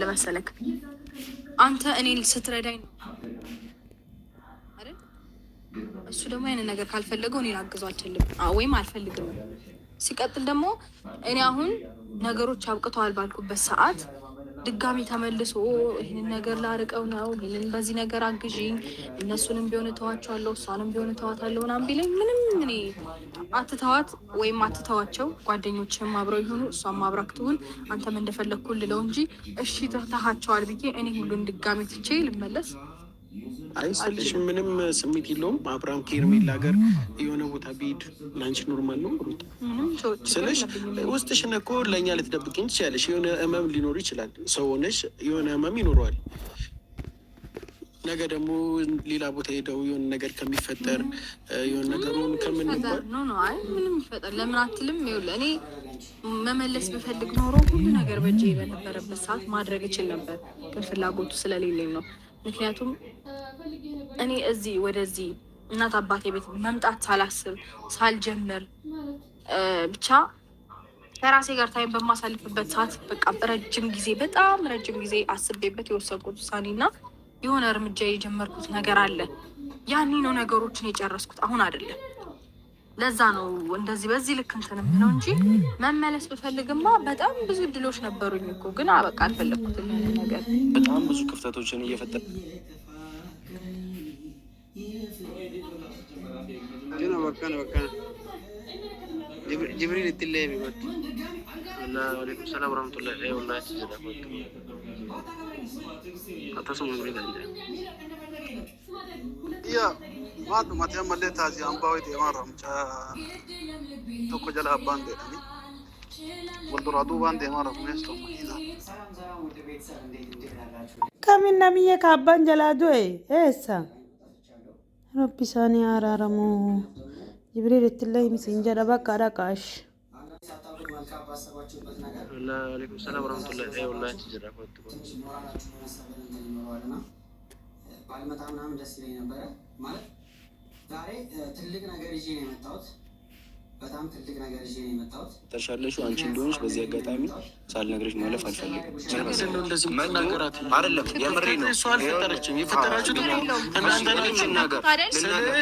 ለመሰለክ አንተ እኔን ስትረዳኝ ነው አይደል? እሱ ደግሞ ያንን ነገር ካልፈለገው እኔን አግዘው አልችልም ወይም አልፈልግም። ሲቀጥል ደግሞ እኔ አሁን ነገሮች አብቅተዋል ባልኩበት ሰዓት ድጋሚ ተመልሶ ይህንን ነገር ላርቀው ነው፣ ይህንን በዚህ ነገር አግዥኝ፣ እነሱንም ቢሆን እተዋቸዋለሁ፣ እሷንም ቢሆን እተዋታለሁ ምናምን ቢለኝ ምንም እኔ አትተዋት ወይም አትተዋቸው፣ ጓደኞችም አብረው ይሁኑ፣ እሷም አብራክ ትሁን፣ አንተም እንደፈለግኩ ልለው እንጂ እሺ ትተሃቸዋል ብዬ እኔ ሁሉን ድጋሚ ትቼ ልመለስ አይስልሽ ምንም ስሜት የለውም። አብርሃም ከሄርሜላ ሀገር የሆነ ቦታ ቢሄድ ለአንቺ ኖርማል ነው ስልሽ ውስጥሽን እኮ ለእኛ ልትደብቅኝ ትችያለሽ። የሆነ ህመም ሊኖር ይችላል። ሰው ሆነሽ የሆነ ህመም ይኖረዋል። ነገ ደግሞ ሌላ ቦታ ሄደው የሆነ ነገር ከሚፈጠር የሆነ ነገሩን ከምንባል ምንም ይፈጠር ለምን አትልም? ይኸውልህ እኔ መመለስ ብፈልግ ኖሮ ሁሉ ነገር በእጄ በነበረበት ሰዓት ማድረግ እችል ነበር፣ ግን ፍላጎቱ ስለሌለኝ ነው። ምክንያቱም እኔ እዚህ ወደዚህ እናት አባቴ ቤት መምጣት ሳላስብ ሳልጀምር ብቻ ከራሴ ጋር ታይም በማሳልፍበት ሰዓት በቃ ረጅም ጊዜ በጣም ረጅም ጊዜ አስቤበት የወሰንኩት ውሳኔና የሆነ እርምጃ የጀመርኩት ነገር አለ። ያኔ ነው ነገሮችን የጨረስኩት፣ አሁን አይደለም። ለዛ ነው እንደዚህ በዚህ ልክ እንትን የምለው እንጂ መመለስ ብፈልግማ በጣም ብዙ እድሎች ነበሩኝ እኮ፣ ግን በቃ አልፈለግኩትም። ነገር በጣም ብዙ ክፍተቶችን እየፈጠረ ጅብሪል ትለይ ቢወጥ እና ወለይኩም ሰላም ወራህመቱላሂ ወበረካቱ አታሰሙ ጅብሪል እንደ ያ ማዱ ማቲያ መለታ ዚ አምባው ደማራም ቻ ተቆ ጀላ ባንዴ ኒ ወልዶራዱ ባንዴ ማራም ነስቶ ማይዛ ካሚና ሚየ ካባን ጀላዶ ኤሳ ረቢሳኒ አራራሙ ጅብሪል ትለይ ሚስንጀራ በቃ ዳቃሽ ወለይኩም ሰላም ወራህመቱላሂ ወበረካቱ ባልመጣ ምናምን ደስ ይለኝ ነበረ። ማለት ዛሬ ትልቅ ነገር ይዤ ነው የመጣሁት። በጣም ትልቅ ነገር ይዤ ነው የመጣሁት። ተሻለሽው አንቺ እንደሆነሽ በዚህ አጋጣሚ ሳልነግርሽ ማለፍ አልፈልግም። እንደዚህ ነገራት አይደለም የምሬ ነው። እሷ አልፈጠረችም። የፈጠራችሁት እናንተ ናችሁ።